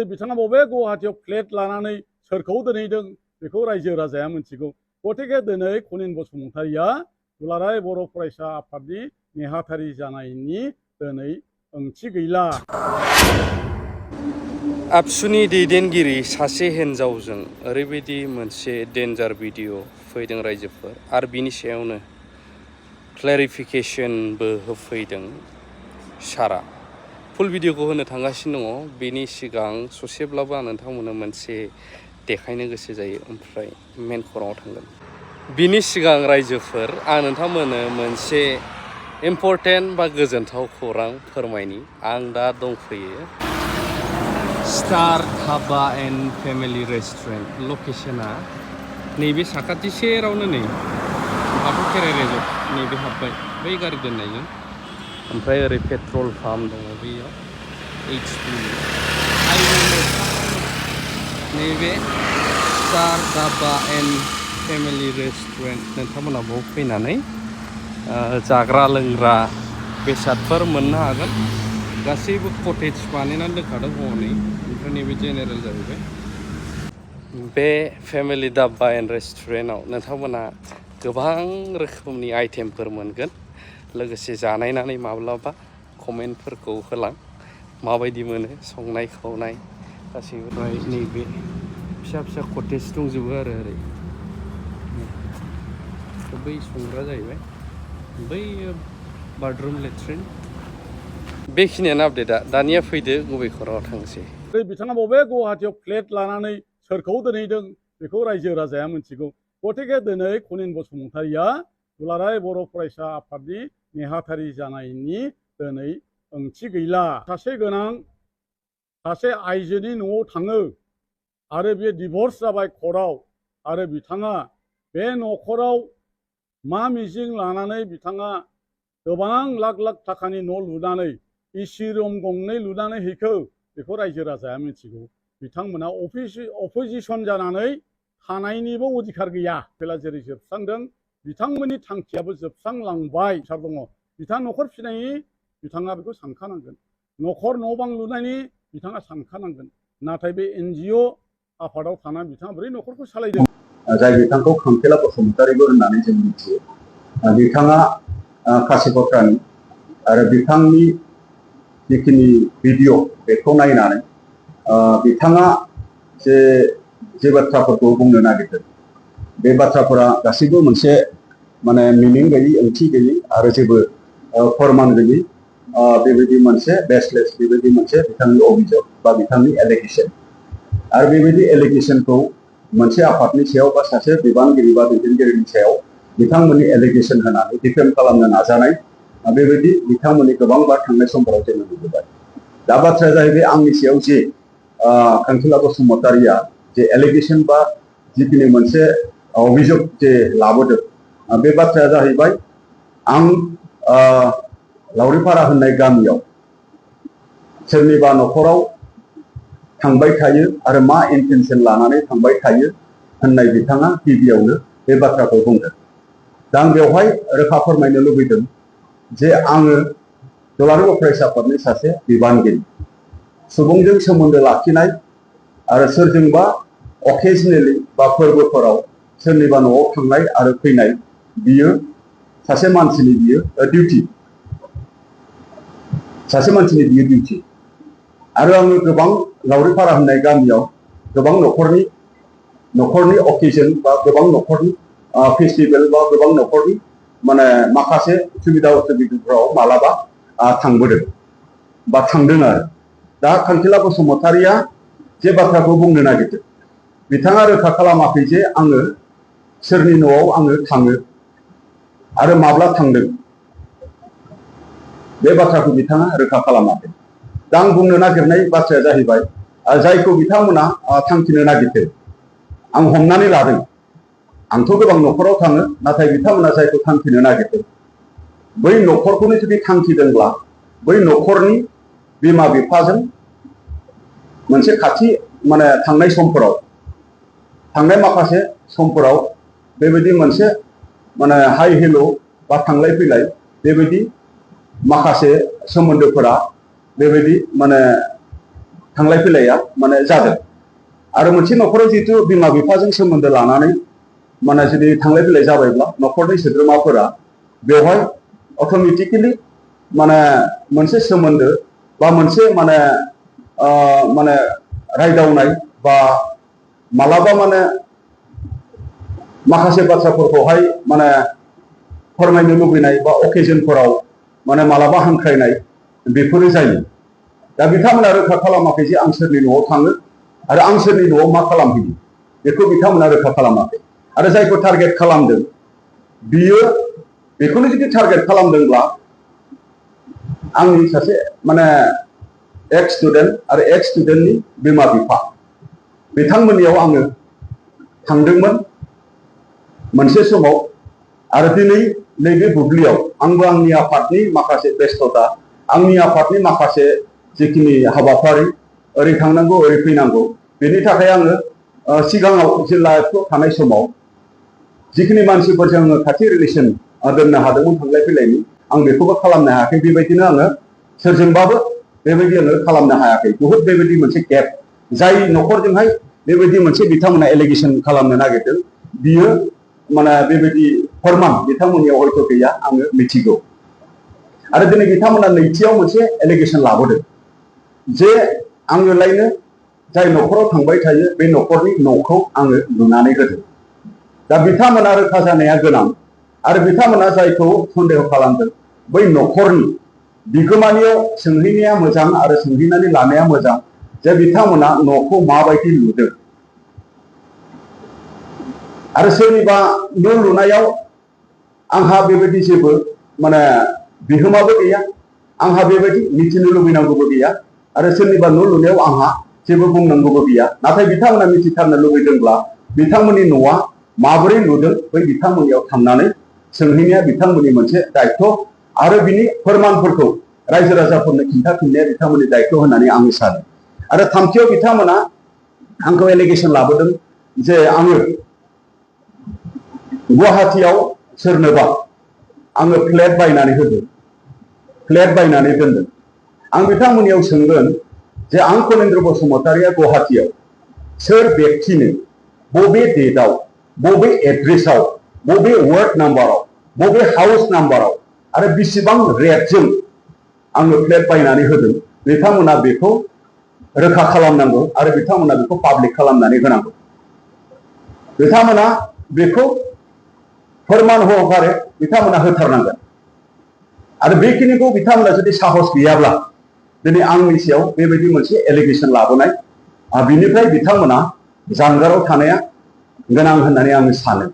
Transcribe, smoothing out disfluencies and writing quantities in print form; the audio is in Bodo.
बिथाङा बबे गुवाहाटीयाव फ्लेट लानानै सोरखौ दोनहैदों बेखौ रायजो राजाया मिथिगौ। गतिके दिनै खनिन बसुमतारिया दुलाराय बर' फरायसा आफादनि नेहाथारि जानायनि दिनै ओंथि गैला। आबसुनि दैदेनगिरि सासे हिन्जावजों ओरैबायदि मोनसे डेन्जार भिडिअ फैदों रायजोफोर, आरो बिनि सायावनो क्लेरिफिकेशनबो होफैदों सारा। फुल भिडिअखौ होनो थांगासिनो दङ। बेनि सिगां ससेब्लाबो आं नोंथांमोननो मोनसे देखायनो गोसो जायो, ओमफ्राय मेन खौराङाव थांगोन। बिनि सिगां रायजोफोर, आं नोंथांमोननो मोनसे इम्परटेन्ट बा गोजोनथाव खौरां फोरमायनि। आं दा दंफैयो star dhaba and family restaurant. लकेशना नैबे साखाथि सेरावनो, नै बाथौ खेराइ रेजर्ट नैबे हाबबाय बै गारि दोननायजों। ओमफ्राय ओरै पेट्रल पाम्प दङ बैयाव, HP नैबे star dhaba and family restaurant. नोंथांमोना बाव फैनानै जाग्रा लोंग्रा बेसादफोर मोननो हागोन। गासैबो कटेज बानायनानै दोनखादों हनै। ओमफ्राय नैबे जेनेरेल जाहैबाय। बे फेमिलि धाबा एन्ड रेस्टुरेन्टआव नोंथांमोना गोबां रोखोमनि आइटेमफोर मोनगोन। लोगोसे जानायनानै माब्लाबा कमेन्टफोरखौ होलां, माबायदि मोनो संनाय खावनाय गासैबो। ओमफ्राय नैबे फिसा फिसा कटेज दंजोबो आरो ओरै बै संग्रा जाहैबाय, बै बाथरुम लेट्रिन। बेखिनियानो आपडेटआ। दानिया फैदो गुबै खौराङाव थांसै। बिथाङा बबे गुवाहाटीयाव फ्लेट लानानै सोरखौ दोनहैदों बेखौ रायजो राजाया मिथिगौ। गतिके दिनै खनिन बसुमतारिया दुलाराय बर' फरायसा आफादनि नेहाथारि जानायनि दिनै ओंथि गैला। सासे आइजोनि न'आव थाङो आरो बे डिभर्स जाबाय कर्टआव, आरो बिथाङा बे न'खराव मा मिजिं लानानै बिथाङा गोबां लाख लाख थाखानि न' लुनानै एसि रुम गंनै लुनानै हैखो बेखौ रायजो राजाया मिथिगौ। बिथांमोना अपोजिसन जानानै थानायनिबो अधिकार गैया। बेला जेरै जोबस्रांदों बिथांमोननि थांखियाबो जोबस्रांलांबाय। सार दङ बिथाङा न'खर फिसिनायनि बिथाङा बेखौ सानखानांगोन, न'खर न' बां लुनायनि बिथाङा सानखानांगोन। नाथाय बे NGO आफादाव थानानै बिथाङा बोरै न'खरखौ सालायदों? जाय बिथांखौ खांखेला बसुमतारिबो होननानै जों मिथियो। बिथाङा कासिकत्रानि, आरो बिथांनि जिखिनि भिडिअ बेखौ नायनानै बिथाङा जे बाथ्राफोरखौ बुंनो नागिरदों, बे बाथ्राफोरा गासैबो मोनसे माने मिनिं गैयि, ओंथि गैयि आरो जेबो फोरमान गैयि, बेबायदि मोनसे बेसलेस, बेबायदि मोनसे बिथांनि अभियोग बा बिथांनि एलिगेसन। आरो बेबायदि एलिगेसनखौ मोनसे आफादनि सायाव बा सासे बिबानगिरि बा दैदेनगिरिनि सायाव बिथांमोननि एलिगेसन होनानै डिफेम खालामनो नाजानाय, बेबायदि बिथांमोननि गोबांबार थांनाय समफोराव जोङो नुबोबाय। दा बाथ्राया जाहैबाय आंनि सायाव जे खांखेला बसुमतारिया जे एलिगेसन बा जिखिनि मोनसे अभियोग जे लाबोदों, बे बाथ्राया जाहैबाय आं लावरिपारा होननाय गामियाव सोरनिबा न'खराव थांबाय थायो आरो मा इन्टेनसन लानानै थांबाय थायो होननाय बिथाङा गिबियावनो बे बाथ्राखौ बुंदों। दा आं बेवहाय रोखा फोरमायनो लुबैदों जे आङो दुलाराय बर' फरायसा आफादनि सासे बिबानगिरि, सुबुंजों सोमोन्दो लाखिनाय आरो सोरजोंबा अकेजनेलि बा फोरबोफोराव सोरनिबा न'आव थांनाय आरो फैनाय, बियो सासे मानसिनि बियो डिउटि, सासे मानसिनि बियो डिउटि। आरो आङो गोबां लावरिपारा होननाय गामियाव गोबां न'खरनि अकेजन बा गोबां न'खरनि फेस्टिभेल बा गोबां न'खरनि माने माखासे सुबिदा उसुबिदाफ्राव मालाबा थांबोदों बा थांदों। आरो दा खांखेला बसुमतारिया जे बाथ्राखौ बुंनो नागिरदों, बिथाङा रोखा खालामाखै जे आङो सोरनि न'आव आङो थाङो आरो माब्ला थांदों, बे बाथ्राखौ बिथाङा रोखा खालामाखै। दा आं बुंनो नागिरनाय बाथ्राया जाहैबाय जायखौ बिथांमोना थांखिनो नागिरदों, आं हमनानै लादों। आंथ' गोबां न'खराव थाङो, नाथाय बिथांमोना जायखौ थांखिनो नागिरदों, बै न'खरखौनो जुदि थांखिदोंब्ला बै न'खरनि बिमा बिफाजों मोनसे खाथि माने थांनाय माखासे समफोराव बेबायदि मोनसे माने हाइ हेल' बा थांलाय फैलाय बेबायदि माखासे सोमोन्दोफोरा बेबायदि माने थांलाय फैलाया माने जादों आरो मोनसे न'खराव जिहेतु बिमा बिफाजों सोमोन्दो लानानै माने जुदि थांलाय फैलाय जाबायब्ला न'खरनि सोद्रोमाफोरा बेवहाय अट'मेटिकेलि माने मोनसे सोमोन्दो बा मोनसे माने माने रायदावनाय बा मालाबा माने माखासे बाथ्राफोरखौहाय माने फोरमायनो लुबैनाय बा अकेजनफोराव माने मालाबा हांख्रायनाय बेफोरो जायो। दा बिथांमोना रोखा खालामाखै जे आं सोरनि न'आव थाङो आरो आं सोरनि न'आव मा खालामहैयो बेखौ बिथांमोना रोखा खालामाखै आरो जायखौ टारगेट खालामदों बियो बेखौनो जुदि टारगेट खालामदोंब्ला आंनि सासे माने एक्स स्टुडेन्ट आरो एक्स स्टुडेन्टनि बिमा बिफा बिथांमोननियाव आङो थांदोंमोन मोनसे समाव आरो दिनै नैबे बुब्लियाव आंबो आंनि आफादनि माखासे बेस्थता आंनि आफादनि माखासे जिखिनि हाबाफारि ओरै थांनांगौ ओरै फैनांगौ बेनि थाखाय आङो सिगाङाव जिल्लायाव थानाय समाव जिखिनि मानसिफोरजों आङो खाथि रिलेसन दोननो हादोंमोन थांलाय फैलायनि आं बेखौबो खालामनो हायाखै बेबायदिनो आङो सोरजोंबाबो बेबायदि आङो खालामनो हायाखै बहुद बेबायदि मोनसे गेप जाय न'खरजोंहाय बेबायदि मोनसे बिथांमोना एलिगेसन खालामनो नागिरदों बियो माने बेबायदि फोरमान बिथांमोननियाव हयथ' गैया आङो मिथिगौ आरो दिनै बिथांमोना नैथियाव मोनसे एलिगेसन लाबोदों जे आङोलायनो जाय न'खराव थांबाय थायो बे न'खरनि न'खौ आङो लुनानै होदों। दा बिथांमोना रोखा जानाया गोनां आरो बिथांमोना जायखौ सन्देह खालामदों बै न'खरनि बिगोमानियाव सोंहैनाया मोजां आरो सोंहैनानै लानाया मोजां जे बिथांमोना न'खौ माबायदि लुदों आरो सोरनिबा न' लुनायाव आंहा बेबायदि जेबो माने बिहोमाबो गैया आंहा बेबायदि मिथिनो लुबैनांगौबो गैया आरो सोरनिबा न' लुनायाव आंहा जेबो बुंनांगौबो गैया नाथाय बिथांमोना मिथिथारनो लुबैदोंब्ला बिथांमोननि न'आ माबोरै लुदों बै बिथांमोननियाव थांनानै सोंहैनाया बिथांमोननि मोनसे दायथ' आरो बिनि फोरमानफोरखौ रायजो राजाफोरनो खिन्थाफिननाया बिथांमोननि दायथ' होननानै आं सानो आरो थामथियाव बिथांमोना आंखौ एलिगेसन लाबोदों जे आङो गुवाहाटीयाव सोरनोबा आङो फ्लेट बायनानै होदों फ्लेट बायनानै दोनदों आं बिथांमोननियाव सोंगोन जे आं कलेन्द्र बसुमतारिया गुवाहाटीयाव सोर व्यक्तिनो बबे डेटआव बबे एड्रेसाव बबे वार्ड नाम्बाराव बबे हाउस नाम्बाराव आरो बेसेबां रेटजों आङो फ्लेट बायनानै होदों बिथांमोना बेखौ रोखा खालामनांगौ आरो बिथांमोना बेखौ पाब्लिक खालामनानै होनांगौ बिथांमोना बेखौ फोरमान सहकारे बिथांमोना होथारनांगोन आरो बेखिनिखौ बिथांमोना जुदि साहस गैयाब्ला दिनै आंनि सायाव बेबायदि मोनसे एलिगेसन लाबोनाय बिनिफ्राय बिथांमोना जानगाराव थानाया गोनां होननानै आं सानो।